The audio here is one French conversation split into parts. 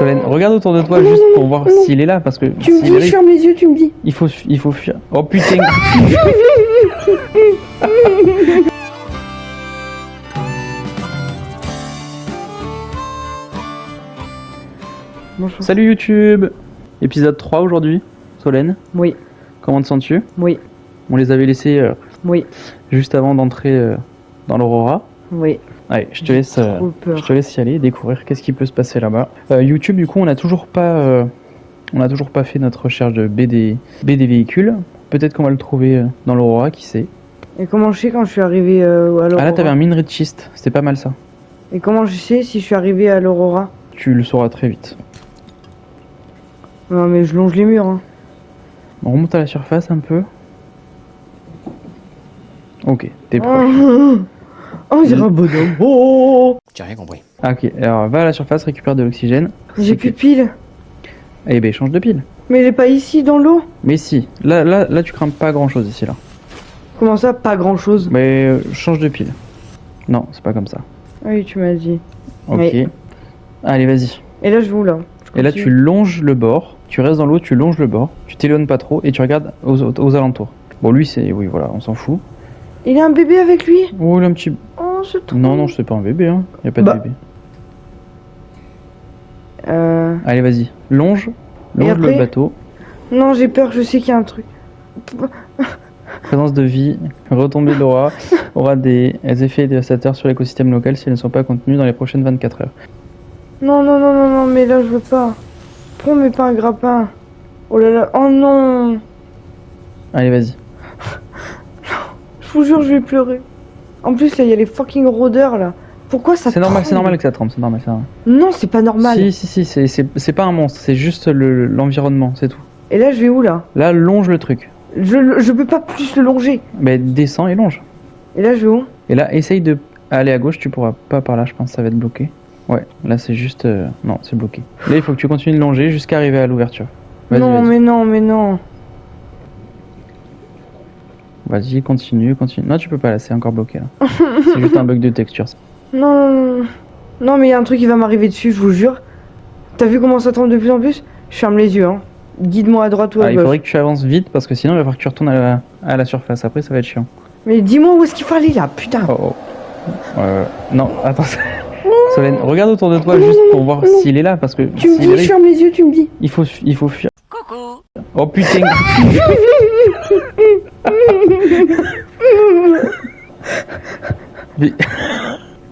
Solène, regarde autour de toi juste pour voir s'il est là, parce que Tu me s'il dis, arrive, ferme les yeux, tu me dis. il faut fuir. Oh putain. Bonjour. Salut YouTube. Épisode 3 aujourd'hui. Solène, Oui, comment te sens-tu? oui, On les avait laissés oui, juste avant d'entrer dans l'Aurora. oui. Allez, je te J'ai laisse trop peur. je te laisse y aller, découvrir qu'est-ce qui peut se passer là-bas. YouTube, du coup, on n'a toujours pas fait notre recherche de B des véhicules. Peut-être qu'on va le trouver dans l'Aurora, qui sait. Et comment je sais quand je suis arrivé à l'Aurora? Ah là, t'avais un minerai de schiste, c'était pas mal ça. Et comment je sais si je suis arrivé à l'Aurora? Tu le sauras très vite. Non mais je longe les murs. Hein. On remonte à la surface un peu. Ok, t'es proche. Oh, j'ai un bonhomme. J'ai rien compris. Ah, ok, alors va à la surface, récupère de l'oxygène. J'ai plus de piles. Eh ben, change de pile. Mais elle est pas ici dans l'eau. Mais si, là, tu crames pas grand chose ici, là. Comment ça, pas grand chose? Mais change de pile. Non, c'est pas comme ça. Oui, tu m'as dit. Ok. Mais- Allez, vas-y. Et là je vais où là? Je Et là, continue. tu longes le bord, tu restes dans l'eau, tu longes le bord, tu t'éloignes pas trop et tu regardes aux alentours. Bon, lui, c'est. Oui, voilà, on s'en fout. Il a un bébé avec lui? Oh, il a un petit. Oh, c'est trop. Non, c'est pas un bébé, hein. Y a pas de Bah. bébé. Euh... Allez, vas-y. Longe Et après le bateau. Non, j'ai peur, je sais qu'il y a un truc. Présence de vie, retombée d'aura aura des effets dévastateurs sur l'écosystème local si elles ne sont pas contenues dans les prochaines 24 heures. Non, mais là je veux pas. Pourquoi on met pas un grappin? Oh là là, oh non! Allez, vas-y. Je vous jure, je vais pleurer. En plus, là, il y a les fucking rôdeurs là. Pourquoi ça C'est normal tremble que ça tremble, c'est normal. Non, c'est pas normal. Si, c'est pas un monstre, c'est juste l'environnement, c'est tout. Et là, je vais où là? Là, longe le truc. Je peux pas plus le longer. Mais descends et longe. Et là, je vais où? Et là, essaye de aller à gauche, tu pourras pas par là, je pense, ça va être bloqué. Ouais, là c'est juste... Non, c'est bloqué. Là, il faut que tu continues de longer jusqu'à arriver à l'ouverture. Vas-y, Non, vas-y. mais non, mais non. Vas-y, continue. Non, tu peux pas, là, c'est encore bloqué, là. C'est juste un bug de texture. Non, non, mais il y a un truc qui va m'arriver dessus, je vous jure. T'as vu comment ça tremble de plus en plus? Je ferme les yeux, hein. Guide-moi à droite ou à Ah, il gauche. faudrait que tu avances vite, parce que sinon, il va falloir que tu retournes à la surface. Après, ça va être chiant. Mais dis-moi où est-ce qu'il faut aller là, putain. Oh. Non, attends. Solène, regarde autour de toi juste pour voir s'il est là, parce que Tu me s'il dis, je arrive, ferme les yeux, tu me dis. il faut fuir. Coucou. Oh putain. Mais-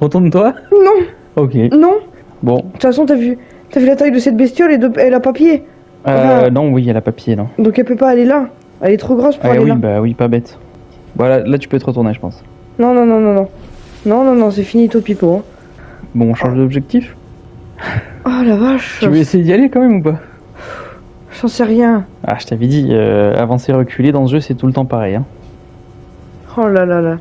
Retourne-toi. Non, Ok. non. Bon. De toute façon, t'as vu la taille de cette bestiole et elle a pas pied. Enfin, Non, oui, elle a pas pied, non. donc elle peut pas aller là. Elle est trop grosse pour Ah aller oui, là. bah oui, pas bête. Voilà, là tu peux te retourner, je pense. Non, c'est finito pipo. Hein. Bon, on change d'objectif. Oh la vache. Tu veux essayer d'y aller quand même ou pas? J'en sais rien. Ah, je t'avais dit, avancer, reculer dans ce jeu, c'est tout le temps pareil. Hein. Oh là là là.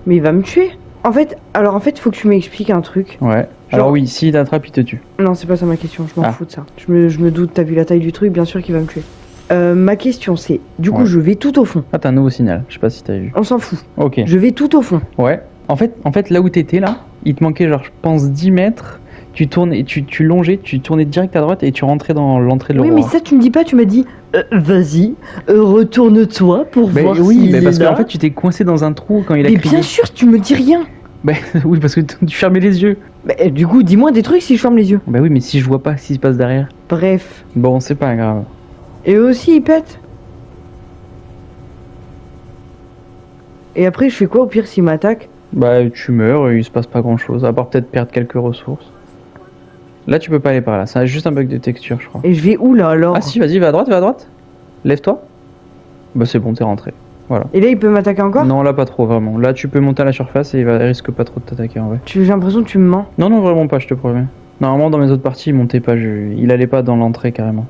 Mais il va me tuer. En fait, il faut que tu m'expliques un truc. Ouais. Alors oui, s'il t'attrape, il te tue. Non, c'est pas ça ma question, je m'en Ah. fous de ça. Je me doute, t'as vu la taille du truc, bien sûr qu'il va me tuer. Ma question c'est, du coup Ouais. je vais tout au fond. Ah, t'as un nouveau signal, je sais pas si t'as vu. On s'en fout. Ok. Je vais tout au fond. Ouais. En fait, là où t'étais, là, il te manquait, genre, je pense, 10 mètres. Tu tournes et tu longeais, tu tournais direct à droite et tu rentrais dans l'entrée de Oui, l'Aurora. mais ça tu me dis pas, tu m'as dit, vas-y, retourne-toi pour Mais voir oui, s'il mais est parce là. qu'en fait, tu t'es coincé dans un trou quand il a Mais crié. bien sûr, tu me dis rien. Bah, oui, parce que tu fermais les yeux. Bah, du coup, dis-moi des trucs si je ferme les yeux. Bah oui, mais si je vois pas ce qui se passe derrière. Bref. Bon, c'est pas grave. Et eux aussi, ils pètent. Et après, je fais quoi au pire s'ils m'attaquent? Bah, tu meurs et il se passe pas grand chose, à part peut-être perdre quelques ressources. Là, tu peux pas aller par là, c'est juste un bug de texture, je crois. Et je vais où là alors? Ah si, vas-y, va à droite. Lève-toi. Bah, c'est bon, t'es rentré. Voilà. Et là, il peut m'attaquer encore? Non, là, pas trop, vraiment. Là, tu peux monter à la surface et il risque pas trop de t'attaquer en vrai. J'ai l'impression que tu me mens. Non, vraiment pas, je te promets. Normalement, dans mes autres parties, il montait pas, il allait pas dans l'entrée carrément.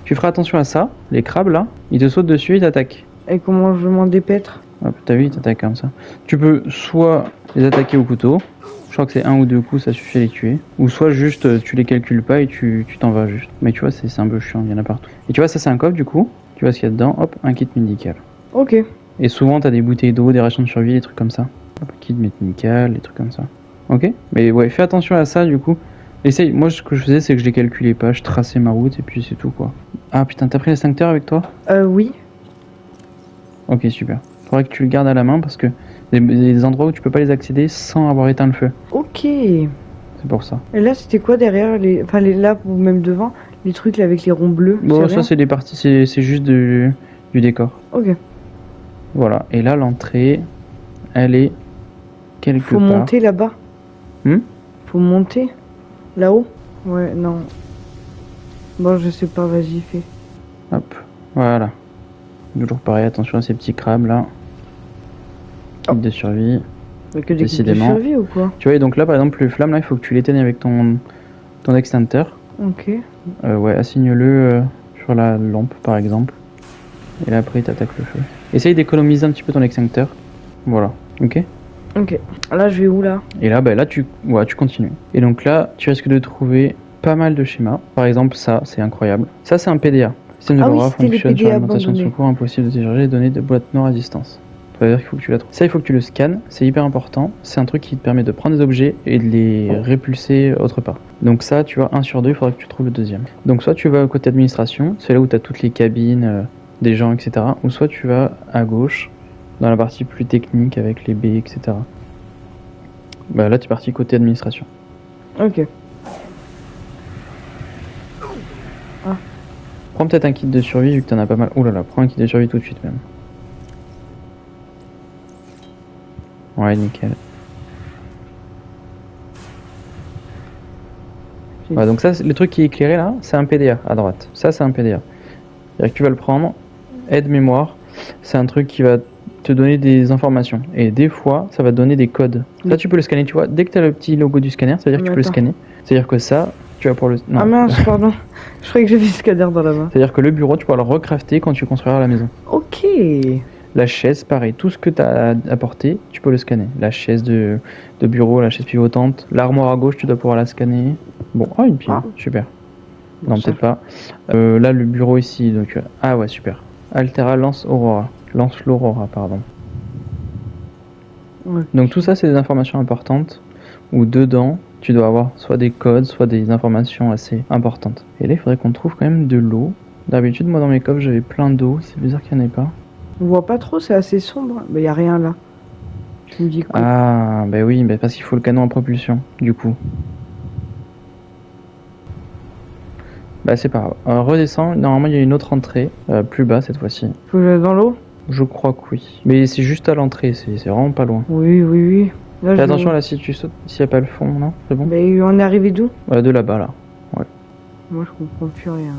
Tu feras attention à ça, les crabes là, ils te sautent dessus, ils t'attaquent. Et comment je m'en dépêtre? Hop, t'as vu, ils t'attaquent comme ça. Tu peux soit les attaquer au couteau, je crois que c'est 1 ou 2 coups, ça suffit à les tuer. Ou soit juste, tu les calcules pas et tu t'en vas juste. Mais tu vois, c'est un peu chiant, il y en a partout. Et tu vois, ça c'est un coffre du coup, tu vois ce qu'il y a dedans, hop, un kit médical. Ok. Et souvent, t'as des bouteilles d'eau, des rations de survie, des trucs comme ça. Hop, kit médical, des trucs comme ça. Ok. Mais ouais, fais attention à ça du coup. Essaye, moi ce que je faisais c'est que je les calculais pas, je traçais ma route et puis c'est tout quoi. Ah putain, t'as pris l'extincteur avec toi? Oui. Ok, super. Faudrait que tu le gardes à la main parce que des endroits où tu peux pas les accéder sans avoir éteint le feu. Ok. Et C'est pour ça. là, c'était quoi derrière enfin, là, ou même devant, les trucs là avec les ronds bleus? Bon, c'est ça rien c'est des parties, c'est juste du décor. Ok. Voilà, et là l'entrée, elle est quelque Faut part. monter là-bas. Hmm. Faut monter là-haut. Ouais, non. Bon, je sais pas, vas-y, fais. Hop, voilà. Toujours pareil, attention à ces petits crabes là. Kit de survie. Mais que des kits de Décidément. survie ou quoi? Tu vois, et donc là par exemple, le flamme là, il faut que tu l'éteignes avec ton extincteur. Ok. Ouais, assigne-le sur la lampe par exemple. Et là après, t'attaques le feu. Essaye d'économiser un petit peu ton extincteur. Voilà, ok. Ok. Là, je vais où là? Et là, là tu continues. Et donc là, tu risques de trouver pas mal de schémas. Par exemple, ça, c'est incroyable. Ça, c'est un PDA. Le système de Ah oui, LoRa c'était les fonctionne sur PDA l'alimentation de abandonnés. secours, impossible de télécharger les données de boîte non à distance. Ça veut dire qu'il faut que tu la trouves. Ça, il faut que tu le scannes, c'est hyper important. C'est un truc qui te permet de prendre des objets et de les répulser autre part. Donc ça, tu vois, 1 sur 2, il faudra que tu trouves le deuxième. Donc soit tu vas au côté administration, c'est là où tu as toutes les cabines, des gens, etc. Ou soit tu vas à gauche, dans la partie plus technique avec les baies, etc. Bah là, tu es parti côté administration. Ok. Prends peut-être un kit de survie vu que t'en as pas mal. Ouh là là, prends un kit de survie tout de suite même. Ouais, nickel. Ouais, donc ça, le truc qui est éclairé là, c'est un PDA à droite. Ça, c'est un PDA. C'est-à-dire que tu vas le prendre, aide-mémoire, c'est un truc qui va te donner des informations. Et des fois, ça va te donner des codes. Ça, tu peux le scanner, tu vois. Dès que tu as le petit logo du scanner, ça veut dire que tu peux le scanner. C'est-à-dire que ça, tu vas pour le. Non. Ah mince, pardon. Je croyais que j'avais ce scanner dans la main. C'est-à-dire que le bureau, tu pourras le recrafter quand tu construiras la maison. Ok. La chaise, pareil, tout ce que tu as apporté, tu peux le scanner. La chaise de bureau, la chaise pivotante, l'armoire à gauche, tu dois pouvoir la scanner. Bon, oh, une pile, super. Non, Bon, peut-être pas. Là, le bureau ici, donc. Ah ouais, super. Altera lance Aurora. Lance l'Aurora, pardon. Ouais. Donc tout ça, c'est des informations importantes où dedans, tu dois avoir soit des codes, soit des informations assez importantes. Et là, il faudrait qu'on trouve quand même de l'eau. D'habitude, moi, dans mes coffres, j'avais plein d'eau. C'est bizarre qu'il n'y en ait pas. On voit pas trop, c'est assez sombre. Bah, y a rien là. Tu me dis quoi? Ah, bah oui, bah parce qu'il faut le canon à propulsion, du coup. Bah c'est pas grave. Redescends, normalement il y a une autre entrée, plus bas cette fois-ci. Faut que j'aille dans l'eau? Je crois que oui. Mais c'est juste à l'entrée, c'est vraiment pas loin. Oui, oui, oui. Là, Fais attention là si tu sautes, s'il n'y a pas le fond, non? C'est bon? Bah, on est arrivé d'où? De là-bas là. Ouais. Moi, je comprends plus rien.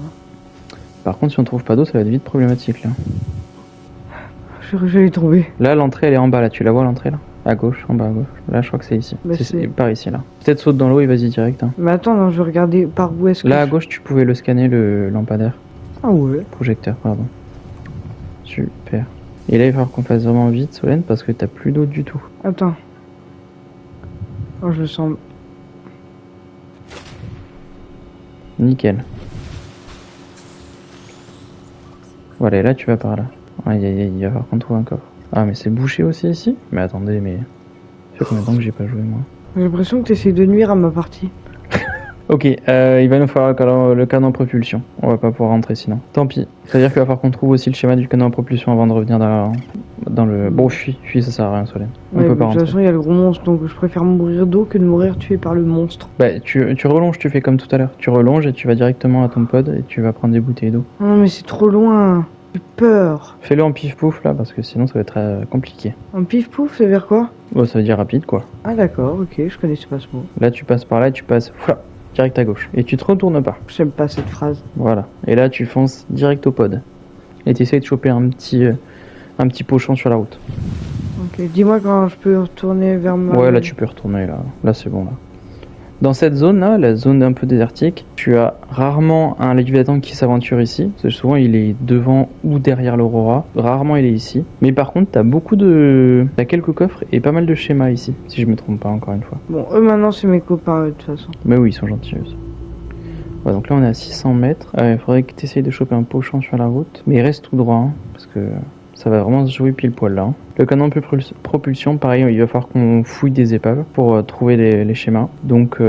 Par contre, si on trouve pas d'eau, ça va être vite problématique là. Je l'ai trouvé. Là, l'entrée elle est en bas là, tu la vois l'entrée là? À gauche, en bas à gauche. Là, je crois que c'est ici. Bah, c'est par ici là. Peut-être saute dans l'eau et vas-y direct. Hein. Mais attends, non, je vais regarder par où est-ce que. Là à gauche, tu pouvais le scanner le lampadaire. Ah ouais. Projecteur, pardon. Super. Et là, il va falloir qu'on fasse vraiment vite, Solène, parce que t'as plus d'eau du tout. Attends. Oh, je le sens. Nickel. Voilà, et là, tu vas par là. Aïe, aïe, aïe, il va falloir qu'on trouve un coffre. Ah, mais c'est bouché aussi ici? Mais attendez, mais... Ça fait combien de temps que j'ai pas joué, moi? J'ai l'impression que tu essaies de nuire à ma partie. Ok, il va nous falloir le canon à propulsion. On va pas pouvoir rentrer sinon. Tant pis. C'est-à-dire qu'il va falloir qu'on trouve aussi le schéma du canon à propulsion avant de revenir dans le... Bon, fuis, ça sert à rien, Solène. On Ouais, peut de pas toute rentrer. façon, il y a le gros monstre, donc je préfère mourir d'eau que de mourir tué par le monstre. Bah, tu relonges, tu fais comme tout à l'heure. Tu relonges et tu vas directement à ton pod et tu vas prendre des bouteilles d'eau. Non, mais c'est trop loin. J'ai peur. Fais-le en pif-pouf là, parce que sinon ça va être compliqué. En pif pouf, ça veut dire quoi? Bon, ça veut dire rapide quoi. Ah d'accord, ok, je connaissais pas ce mot. Là, tu passes par là et tu passes direct à gauche. Et tu te retournes pas. J'aime pas cette phrase. Voilà. Et là, tu fonces direct au pod. Et tu essaies de choper un petit pochon sur la route. Ok, dis-moi quand je peux retourner vers ma... Ouais, là, tu peux retourner là. Là, c'est bon là. Dans cette zone là, la zone un peu désertique, tu as rarement un léviathan qui s'aventure ici. Parce que souvent, il est devant ou derrière l'Aurora. Rarement, il est ici. Mais par contre, t'as quelques coffres et pas mal de schémas ici. Si je me trompe pas, encore une fois. Bon, eux maintenant, c'est mes copains, eux, de toute façon. Mais oui, ils sont gentils eux. Ouais, donc là on est à 600 mètres. Il faudrait que tu essayes de choper un pochon sur la route. Mais reste tout droit, hein, parce que Ça va vraiment se jouer pile poil là. Hein. Le canon propulsion, pareil, il va falloir qu'on fouille des épaves pour trouver les schémas. Donc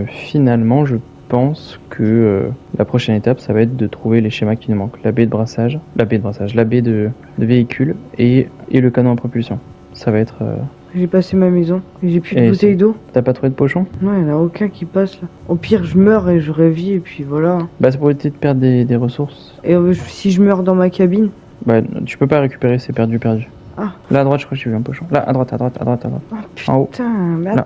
finalement, je pense que la prochaine étape, ça va être de trouver les schémas qui nous manquent. La baie de véhicule et le canon à propulsion. Ça va être... J'ai passé ma maison et j'ai plus de bouteille d'eau. T'as pas trouvé de pochon? Non, il n'y en a aucun qui passe là. Au pire, je meurs et je revis et puis voilà. Bah, c'est pour éviter de perdre des ressources. Et si je meurs dans ma cabine? Bah, tu peux pas récupérer, c'est perdu. Ah. Là à droite, je crois que j'ai vu un pochon. Là, à droite. Oh putain, en haut. merde.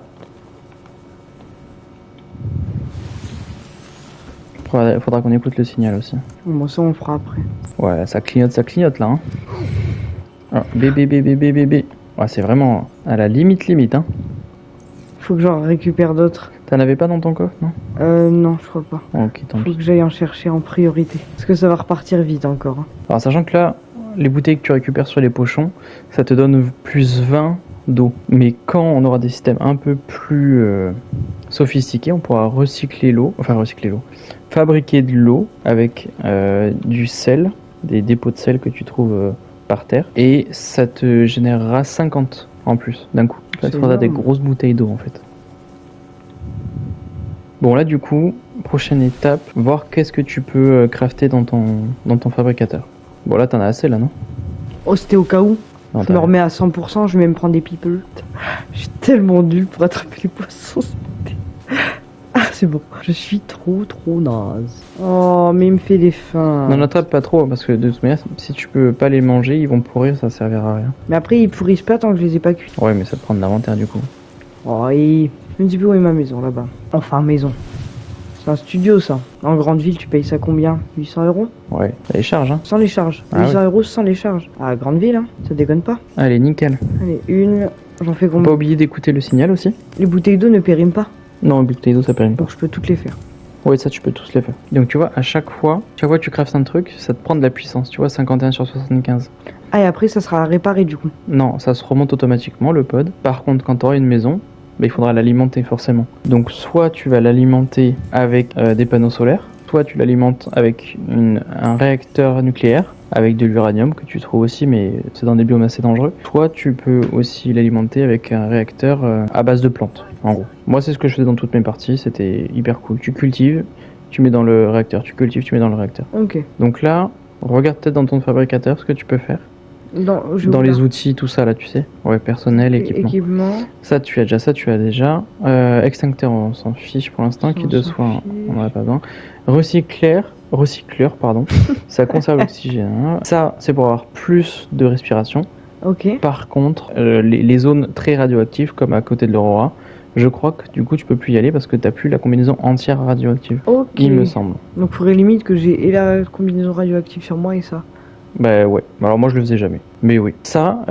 Là. Faudra qu'on écoute le signal aussi. Bon, ça on fera après. Ouais, ça clignote là. Hein. Ah, bébé. Ouais, c'est vraiment à la limite, hein. Faut que j'en récupère d'autres. T'en avais pas dans ton coffre, non? Non, je crois pas. Ok, tant pis. Faut que j'aille en chercher en priorité. Parce que ça va repartir vite encore. Hein. Alors, sachant que là, les bouteilles que tu récupères sur les pochons, ça te donne plus 20 d'eau. Mais quand on aura des systèmes un peu plus sophistiqués, on pourra recycler l'eau. Fabriquer de l'eau avec du sel, des dépôts de sel que tu trouves par terre. Et ça te générera 50 en plus d'un coup. Là, tu auras des grosses bouteilles d'eau en fait. Bon là du coup, prochaine étape, voir qu'est-ce que tu peux crafter dans ton fabricateur. Bon là t'en as assez là, non? Oh, c'était au cas où. Non, je me remets à 100%, je vais même prendre des people. Je suis tellement nul pour attraper les poissons. Ah c'est bon, je suis trop naze. Oh mais il me fait des fins. Non, n'attrape pas trop parce que de toute manière, si tu peux pas les manger, ils vont pourrir, ça servira à rien. Mais après ils pourrissent pas tant que je les ai pas cuits. Ouais mais ça te prend de l'inventaire du coup. Oh et... Je me dis plus où est ma maison là-bas. Enfin maison. C'est un studio ça. En grande ville tu payes ça combien? 800 €? Ouais, ça les charge hein. Sans les charges. Ah 800 € sans les charges. Ah grande ville hein, ça déconne pas. Allez, nickel. Allez, une. J'en fais Faut combien? pas oublier d'écouter le signal aussi. Les bouteilles d'eau ne périment pas. Non, les bouteilles d'eau ça périme pas. Donc je peux toutes les faire. Ouais, ça tu peux tous les faire. Donc tu vois, à chaque fois que tu craftes un truc, ça te prend de la puissance. Tu vois, 51 sur 75. Ah et après ça sera réparé du coup. Non, ça se remonte automatiquement le pod. Par contre, quand tu auras une maison, il faudra l'alimenter forcément. Donc soit tu vas l'alimenter avec des panneaux solaires, soit tu l'alimentes avec un réacteur nucléaire avec de l'uranium que tu trouves aussi, mais c'est dans des biomes assez dangereux. Soit tu peux aussi l'alimenter avec un réacteur à base de plantes, en gros. Moi c'est ce que je faisais dans toutes mes parties, c'était hyper cool. Tu cultives, tu mets dans le réacteur, tu cultives, tu mets dans le réacteur. Ok. Donc là, regarde peut-être dans ton fabricateur ce que tu peux faire. Dans les outils, tout ça là, tu sais. Ouais, personnel, équipement. Ça tu as déjà. Extincteur, on s'en fiche pour l'instant. Qui de soin, on n'en a pas besoin. Recycleur, pardon. Ça conserve l'oxygène. Ça, c'est pour avoir plus de respiration. Ok. Par contre, les zones très radioactives, comme à côté de l'Aurora, je crois que du coup tu peux plus y aller parce que t'as plus la combinaison entière radioactive. Ok. Il me semble. Donc faudrait limite que j'ai et la combinaison radioactive sur moi et ça. Bah ouais, alors moi je le faisais jamais. Mais oui. Ça,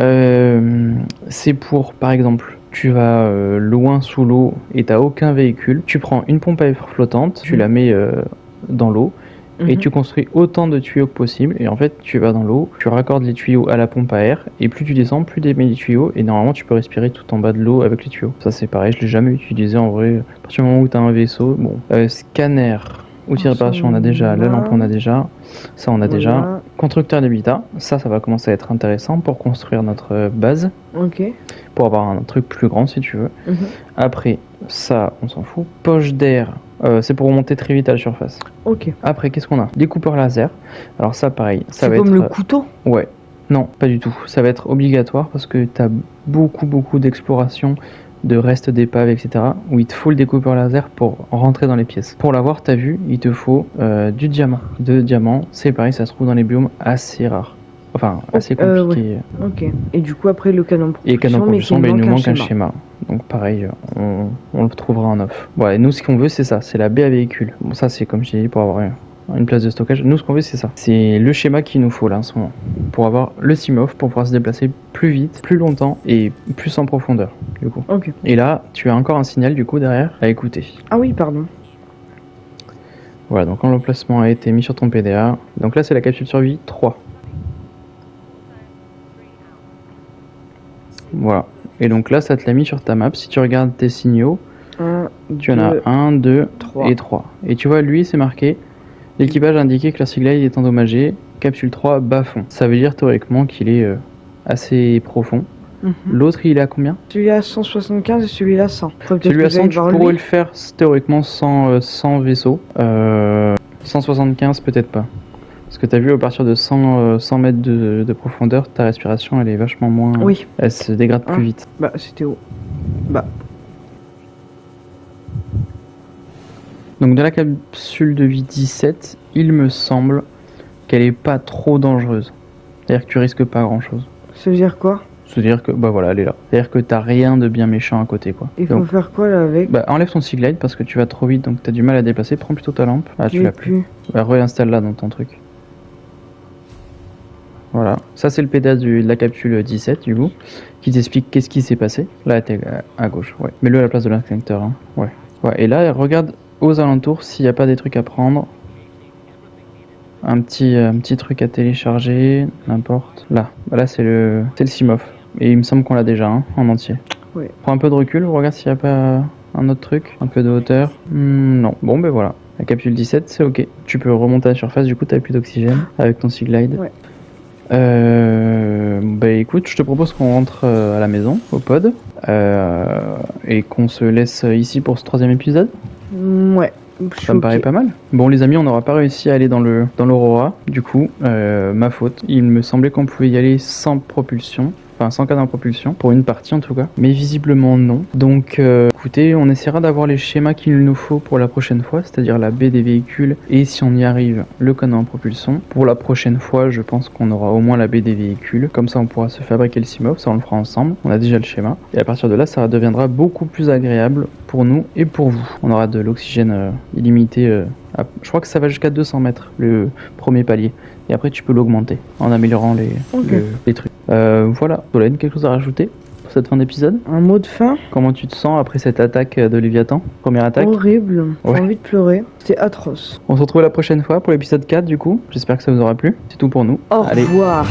c'est pour, par exemple, tu vas loin sous l'eau et t'as aucun véhicule. Tu prends une pompe à air flottante, tu la mets dans l'eau et tu construis autant de tuyaux que possible. Et en fait, tu vas dans l'eau, tu raccordes les tuyaux à la pompe à air et plus tu descends, plus tu mets les tuyaux et normalement tu peux respirer tout en bas de l'eau avec les tuyaux. Ça c'est pareil, je l'ai jamais utilisé en vrai. À partir du moment où t'as un vaisseau, bon. Scanner. Outil de réparation, on a déjà. La lampe, on a déjà. Ça, on a déjà. Constructeur d'habitat. Ça va commencer à être intéressant pour construire notre base. Ok. Pour avoir un truc plus grand, si tu veux. Après, ça, on s'en fout. Poche d'air. C'est pour remonter très vite à la surface. Ok. Après, qu'est-ce qu'on a? Découpeur laser. Alors ça, pareil. Ça va comme être... le couteau? Ouais. Non, pas du tout. Ça va être obligatoire parce que tu as beaucoup d'exploration de restes d'épaves, etc. où il te faut le découpeur laser pour rentrer dans les pièces. Pour l'avoir, t'as vu, il te faut du diamant. De diamant, c'est pareil, ça se trouve dans les biomes assez rares. Enfin, assez compliqué. Ouais. Ok. Et du coup, après, le canon propulsion, et canon propulsion, il nous manque un schéma. Donc pareil, on le trouvera en off. Ouais, nous, ce qu'on veut, c'est ça. C'est la baie à véhicule. Bon, ça, c'est comme je dit, pour avoir une place de stockage. Nous, ce qu'on veut, c'est ça. C'est le schéma qu'il nous faut là en ce moment. Pour avoir le Sim-Off, pour pouvoir se déplacer plus vite, plus longtemps et plus en profondeur, du coup. Ok. Et là, tu as encore un signal, du coup, derrière à écouter. Ah oui, pardon. Voilà, donc quand l'emplacement a été mis sur ton PDA. Donc là, c'est la capsule survie 3. Voilà. Et donc là, ça te l'a mis sur ta map. Si tu regardes tes signaux, tu en as 1, 2 et 3. Et tu vois, lui, c'est marqué. L'équipage a indiqué que leur Seaglide est endommagé. capsule 3 bas fond. Ça veut dire théoriquement qu'il est assez profond. L'autre, il est à combien? Celui-là 175 et celui-là 100. Celui-là 100, tu pourrais le faire théoriquement sans vaisseau. 175, peut-être pas. Parce que tu as vu, à partir de 100 mètres de profondeur, ta respiration, elle est vachement moins... Oui. Elle se dégrade plus vite. Bah, c'était haut. Bah. Donc de la capsule de vie 17, il me semble qu'elle est pas trop dangereuse. C'est-à-dire que tu risques pas grand-chose. Ça veut dire quoi? C'est-à-dire que, bah voilà, elle est là. C'est-à-dire que t'as rien de bien méchant à côté, quoi. Il faut faire quoi là avec? Bah enlève ton Sea Glide parce que tu vas trop vite, donc t'as du mal à déplacer. Prends plutôt ta lampe. Ah, tu l'as plus. Bah, réinstalle-la dans ton truc. Voilà. Ça, c'est le pédale de la capsule 17, du coup, qui t'explique qu'est-ce qui s'est passé. Là, t'es à gauche, ouais. Mets-le à la place de l'instincteur, hein. Ouais. Ouais, et là, regarde aux alentours s'il n'y a pas des trucs à prendre. Un petit truc à télécharger, n'importe. Là, là c'est le Simof. Et il me semble qu'on l'a déjà, hein, en entier. Ouais. Prends un peu de recul, regarde s'il n'y a pas un autre truc. Un peu de hauteur. Non, bon ben voilà. La capsule 17, c'est ok. Tu peux remonter à la surface, du coup t'as plus d'oxygène avec ton Sea Glide. Ouais. Bah écoute, je te propose qu'on rentre à la maison, au pod. Et qu'on se laisse ici pour ce 3e épisode. Ouais. Ça me paraît pas mal. Bon les amis, on n'aura pas réussi à aller dans l'Aurora. Du coup, ma faute. Il me semblait qu'on pouvait y aller sans propulsion. Enfin, sans cadre en propulsion, pour une partie en tout cas. Mais visiblement non. Donc écoutez, on essaiera d'avoir les schémas qu'il nous faut pour la prochaine fois, c'est-à-dire la baie des véhicules et si on y arrive, le cadre en propulsion. Pour la prochaine fois, je pense qu'on aura au moins la baie des véhicules. Comme ça, on pourra se fabriquer le Simof, ça on le fera ensemble. On a déjà le schéma. Et à partir de là, ça deviendra beaucoup plus agréable pour nous et pour vous. On aura de l'oxygène illimité. Je crois que ça va jusqu'à 200 mètres, le premier palier. Et après, tu peux l'augmenter en améliorant les trucs. Voilà. Solène, quelque chose à rajouter pour cette fin d'épisode? Un mot de fin? Comment tu te sens après cette attaque de Léviathan? Première attaque? Horrible. J'ai Ouais. envie de pleurer. C'était atroce. On se retrouve la prochaine fois pour l'épisode 4 du coup. J'espère que ça vous aura plu. C'est tout pour nous. Au Allez. revoir.